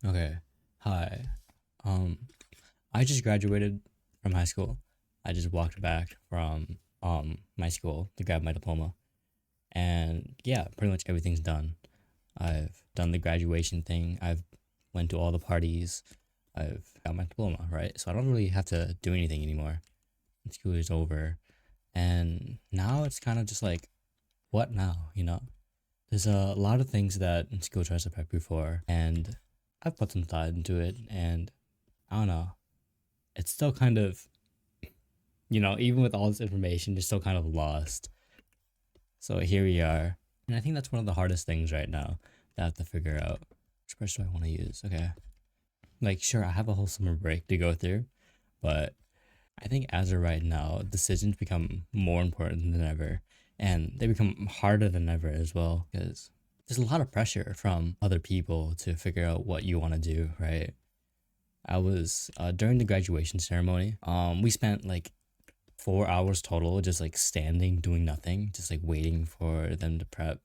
Okay. Hi. Um, I just graduated from high school. I just walked back from my school to grab my diploma. And yeah, pretty much everything's done. I've done the graduation thing. I've went to all the parties. I've got my diploma, right? So I don't really have to do anything anymore. School is over. And now it's kind of just like, what now? There's a lot of things that school tries to prep you for, and I've put some thought into it, and I don't know. It's still kind of, even with all this information, you're still kind of lost. So here we are. And I think that's one of the hardest things right now that I have to figure out. Which brush do I want to use? Okay. Like, sure, I have a whole summer break to go through, but I think as of right now, decisions become more important than ever. And they become harder than ever as well, because there's a lot of pressure from other people to figure out what you want to do, right? I was during the graduation ceremony. We spent like 4 hours total, just like standing, doing nothing, just like waiting for them to prep.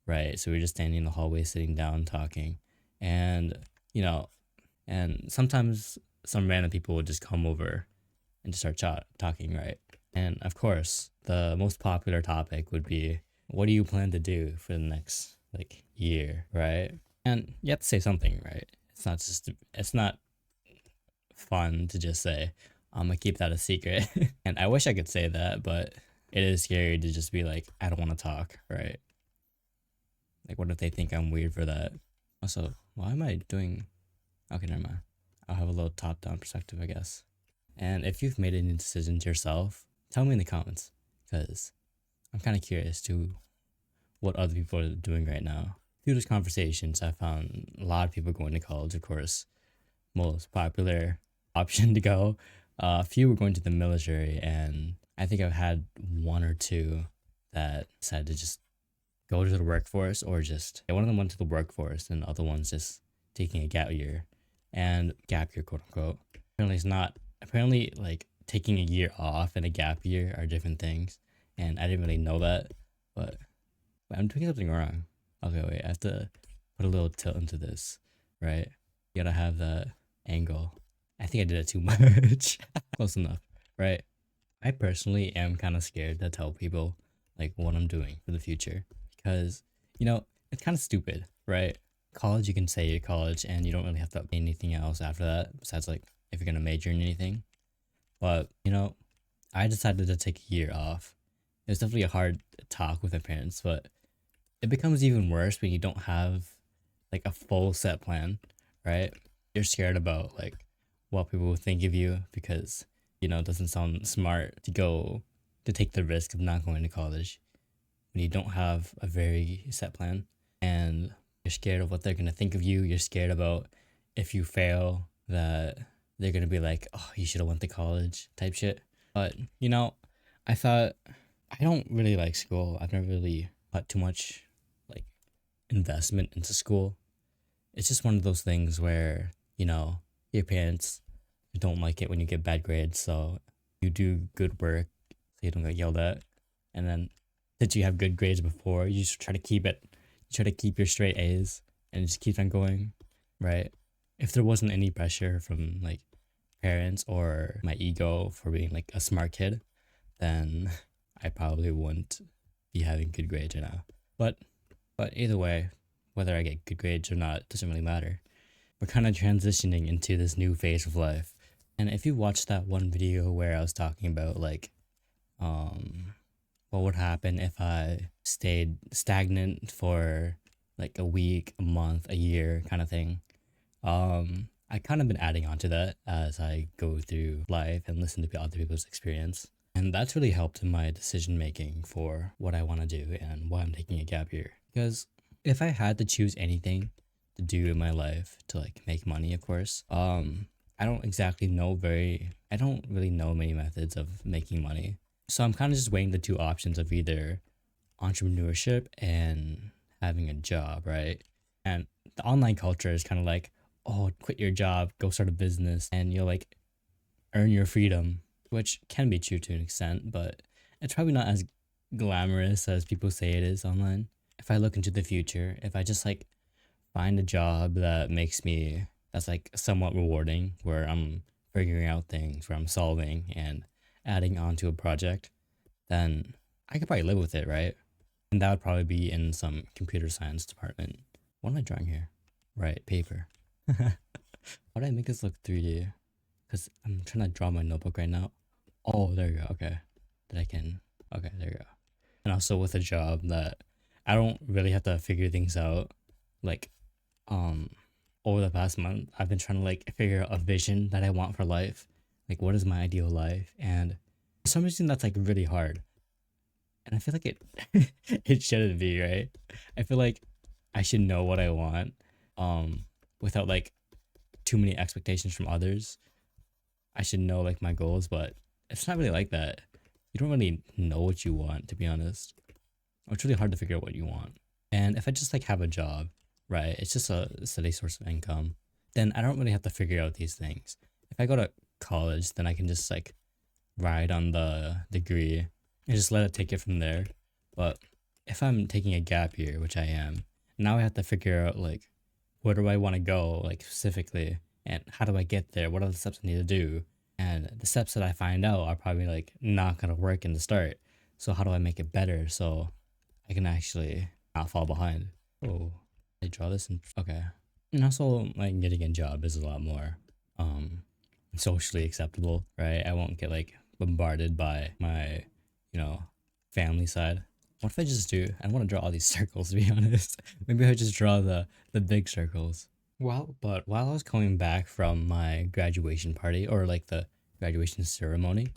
Right. So we were just standing in the hallway, sitting down, talking, and you know, and sometimes some random people would just come over and just start talking, right? And of course, the most popular topic would be, what do you plan to do for the next like year, right? And you have to say something, right? It's not fun to just say, I'm gonna keep that a secret. And I wish I could say that, but it is scary to just be like, I don't want to talk, right? Like, what if they think I'm weird for that? Also, why am I doing? Okay, never mind. I'll have a little top down perspective, I guess. And if you've made any decisions yourself, tell me in the comments, because I'm kind of curious to what other people are doing right now. Through these conversations, I found a lot of people going to college, of course, most popular option to go. A few were going to the military, and I think I've had one or two that decided to just go to the workforce, or just one of them went to the workforce, and the other one's just taking a gap year, and gap year, quote unquote. Apparently, it's not. Apparently, like taking a year off and a gap year are different things, and I didn't really know that, but I'm doing something wrong. Okay, wait, I have to put a little tilt into this, right? You gotta have that angle. I think I did it too much. Close enough, right? I personally am kind of scared to tell people like what I'm doing for the future, because it's kind of stupid, right? College, you can say you're college and you don't really have to pay anything else after that besides like if you're gonna major in anything. But I decided to take a year off. It was definitely a hard talk with my parents, but it becomes even worse when you don't have like a full set plan, right? You're scared about like what people will think of you, because it doesn't sound smart to take the risk of not going to college when you don't have a very set plan, and you're scared of what they're going to think of you. You're scared about if you fail that they're going to be like, oh, you should have went to college type shit. But I thought, I don't really like school. I've never really put too much like investment into school. It's just one of those things where your parents don't like it when you get bad grades, so you do good work so you don't get yelled at. And then since you have good grades before, you just try to keep it. You try to keep your straight A's and just keep on going, right? If there wasn't any pressure from like parents or my ego for being like a smart kid, then I probably wouldn't be having good grades right now. But either way, whether I get good grades or not doesn't really matter. We're kind of transitioning into this new phase of life. And if you watched that one video where I was talking about like um what would happen if I stayed stagnant for like a week, a month, a year kind of thing. I kind of been adding on to that as I go through life and listen to other people's experience. And that's really helped in my decision making for what I want to do and why I'm taking a gap year. Because if I had to choose anything to do in my life to like make money, of course, I don't really know many methods of making money. So I'm kind of just weighing the two options of either entrepreneurship and having a job, right? And the online culture is kind of like, oh, quit your job, go start a business, and you'll like earn your freedom, which can be true to an extent, but it's probably not as glamorous as people say it is online. If I look into the future, if I just like find a job that makes me that's like somewhat rewarding, where I'm figuring out things, where I'm solving and adding on to a project, then I could probably live with it, right? And that would probably be in some computer science department. What am I drawing here? Right, paper. Why did I make this look 3D? Because I'm trying to draw my notebook right now. Oh, there you go. Okay. That I can. Okay, there you go. And also with a job that I don't really have to figure things out. Like, um, over the past month, I've been trying to like figure out a vision that I want for life. Like, what is my ideal life? And for some reason, that's like really hard. And I feel like it, it shouldn't be, right? I feel like I should know what I want, um, without like too many expectations from others. I should know like my goals, but it's not really like that. You don't really know what you want, to be honest. It's really hard to figure out what you want. And if I just like have a job, right, it's just a steady source of income, then I don't really have to figure out these things. If I go to college, then I can just like ride on the degree and just let it take it from there. But if I'm taking a gap year, which I am, now I have to figure out like where do I want to go, like specifically, and how do I get there? What are the steps I need to do? And the steps that I find out are probably like not gonna work in the start. So how do I make it better so I can actually not fall behind? Oh, I draw this and okay. And also like getting a job is a lot more um socially acceptable, right? I won't get like bombarded by my, you know, family side. What if I just do? I don't want to draw all these circles to be honest. Maybe I just draw the big circles. Well, but while I was coming back from my graduation party or like the graduation ceremony,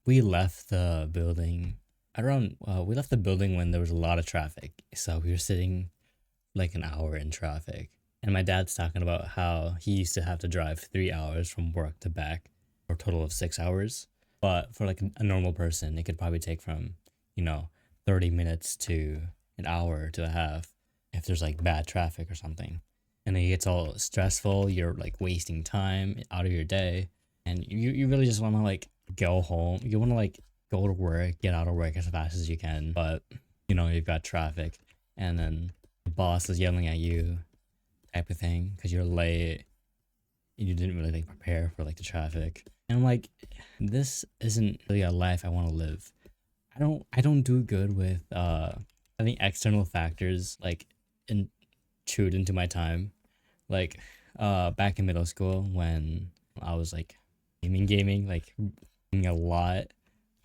we left the building around. We left the building when there was a lot of traffic, so we were sitting like an hour in traffic. And my dad's talking about how he used to have to drive 3 hours from work to back, for a total of 6 hours. But for like a normal person, it could probably take from, you know, 30 minutes to an hour to a half if there's like bad traffic or something. And then it gets all stressful, you're like wasting time out of your day. And you really just want to like go home. You want to like go to work, get out of work as fast as you can. But, you know, you've got traffic. And then the boss is yelling at you type of thing because you're late and you didn't really like prepare for like the traffic. And I'm like, this isn't really a life I want to live. I don't do good with I think external factors like intrude into my time. Like back in middle school when I was like gaming like a lot,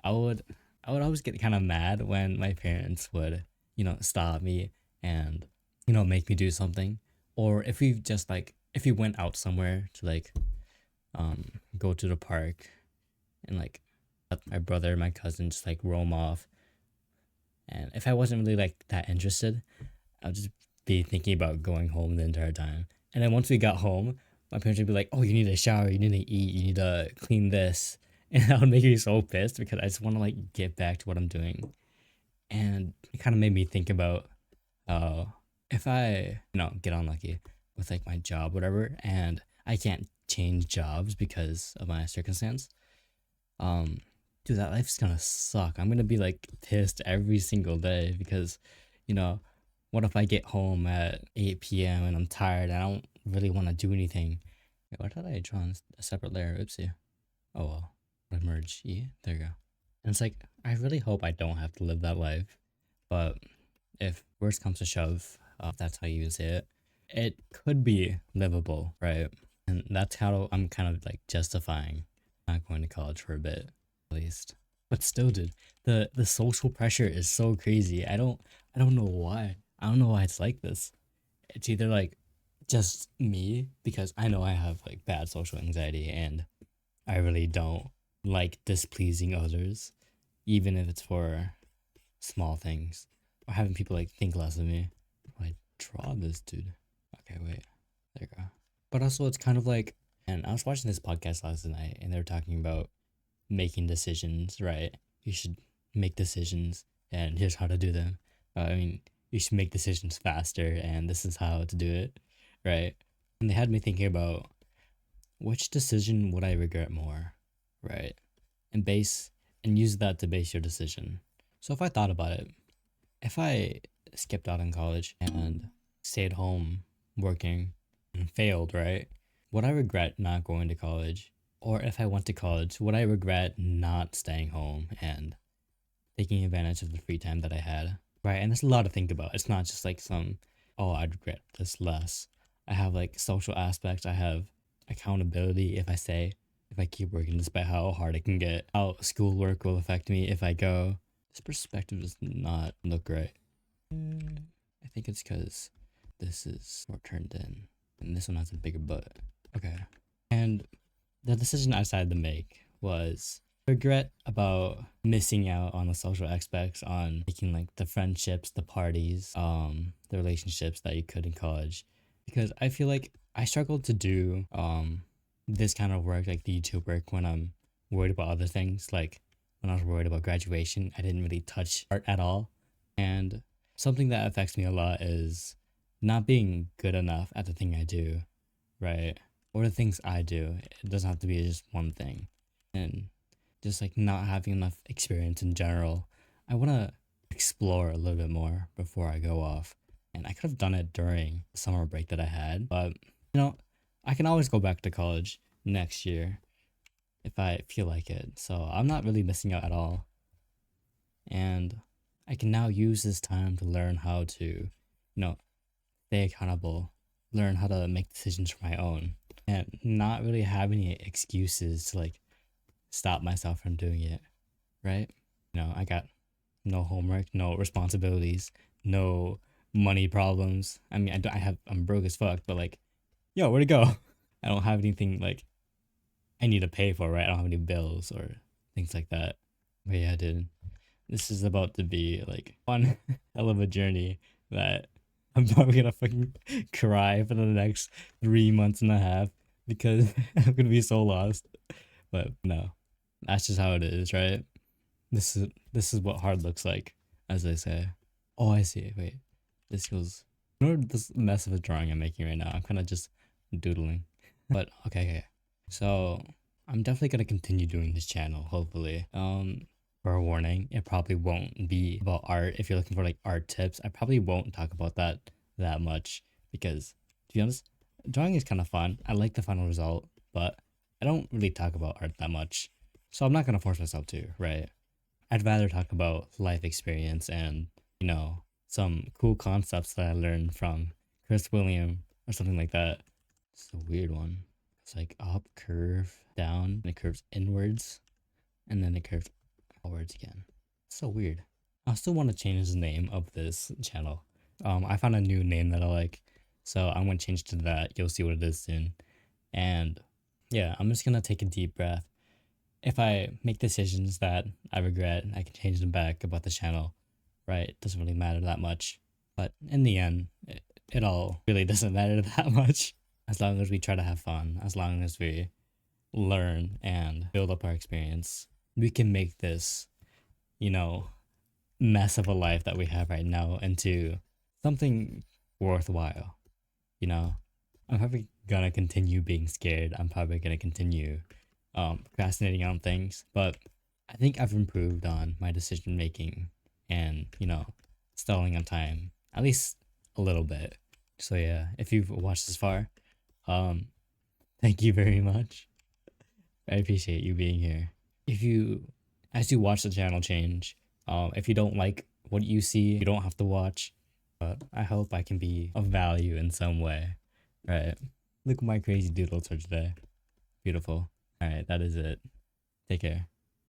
I would I would always get kind of mad when my parents would, you know, stop me and, you know, make me do something. Or if we just like if we went out somewhere to like go to the park and like let my brother, my cousin just like roam off. And if I wasn't really like that interested, I'd just be thinking about going home the entire time. And then once we got home, my parents would be like, "Oh, you need a shower, you need to eat, you need to clean this," and that would make me so pissed because I just want to like get back to what I'm doing. And it kind of made me think about, uh, if I, you know, get unlucky with like my job, whatever, and I can't change jobs because of my circumstance, um, dude, that life's gonna suck. I'm gonna be like pissed every single day because, you know, what if I get home at 8 p.m. and I'm tired and I don't really want to do anything? Wait, why did I draw on a separate layer? Oopsie. Oh well. Merge. Yeah, there you go. And it's like, I really hope I don't have to live that life. But if worst comes to shove, if that's how you say it, it could be livable, right? And that's how I'm kind of like justifying not going to college for a bit, at least. But still, dude, the social pressure is so crazy. I don't know why. I don't know why it's like this. It's either like just me because I know I have like bad social anxiety and I really don't like displeasing others, even if it's for small things or having people like think less of me. I draw this, dude. Okay, wait. There you go. But also, it's kind of like, and I was watching this podcast last night, and they were talking about making decisions. Right? You should make decisions, and here's how to do them. I mean, you should make decisions faster, and this is how to do it. Right? And they had me thinking about which decision would I regret more, right? And base and use that to base your decision. So if I thought about it, if I skipped out in college and stayed home working and failed, right? Would I regret not going to college? Or if I went to college, would I regret not staying home and taking advantage of the free time that I had? Right. And there's a lot to think about. It's not just like some, oh, I'd regret this less. I have like social aspects. I have accountability if I keep working despite how hard it can get, how schoolwork will affect me if I go. This perspective does not look right. I think it's because this is more turned in and this one has a bigger butt. Okay. And the decision I decided to make was regret about missing out on the social aspects, on making like the friendships, the parties, the relationships that you could in college. Because I feel like I struggled to do this kind of work, like the YouTube work, when I'm worried about other things. Like when I was worried about graduation, I didn't really touch art at all. And something that affects me a lot is not being good enough at the thing I do, right? Or the things I do. It doesn't have to be just one thing. And just like not having enough experience in general. I want to explore a little bit more before I go off. And I could have done it during the summer break that I had, but you know, I can always go back to college next year if I feel like it. So I'm not really missing out at all. And I can now use this time to learn how to, stay accountable, learn how to make decisions for my own, and not really have any excuses to like stop myself from doing it, right? I got no homework, no responsibilities, no money problems. I mean, I'm broke as fuck, but like, yo, where'd it go? I don't have anything like I need to pay for, right? I don't have any bills or things like that. But yeah, dude, this is about to be like one hell of a journey that I'm probably gonna fucking cry for the next 3 months and a half because I'm gonna be so lost. But no, that's just how it is, right? This is what hard looks like, as they say. Oh, I see. Wait, this feels. This mess of a drawing I'm making right now. I'm kind of just doodling. But okay. So I'm definitely gonna continue doing this channel. Hopefully. For a warning, it probably won't be about art. If you're looking for like art tips, I probably won't talk about that much because, to be honest, drawing is kind of fun. I like the final result, but I don't really talk about art that much. So I'm not gonna force myself to, right? I'd rather talk about life experience and, some cool concepts that I learned from Chris William or something like that. It's a weird one. It's like up, curve, down, and it curves inwards, and then it curves outwards again. It's so weird. I still want to change the name of this channel. I found a new name that I like, so I'm gonna change to that. You'll see what it is soon. And yeah, I'm just gonna take a deep breath. If I make decisions that I regret, I can change them back about the channel, right? It doesn't really matter that much. But in the end, it all really doesn't matter that much. As long as we try to have fun, as long as we learn and build up our experience, we can make this, you know, mess of a life that we have right now into something worthwhile. You know, I'm probably gonna continue being scared. I'm probably gonna continue procrastinating on things, but I think I've improved on my decision making and, stalling on time, at least a little bit. So yeah, if you've watched this far, um, thank you very much. I appreciate you being here. If you, as you watch the channel change, if you don't like what you see, you don't have to watch. But I hope I can be of value in some way. Right. Look at my crazy doodles for today. Beautiful. Alright, that is it. Take care.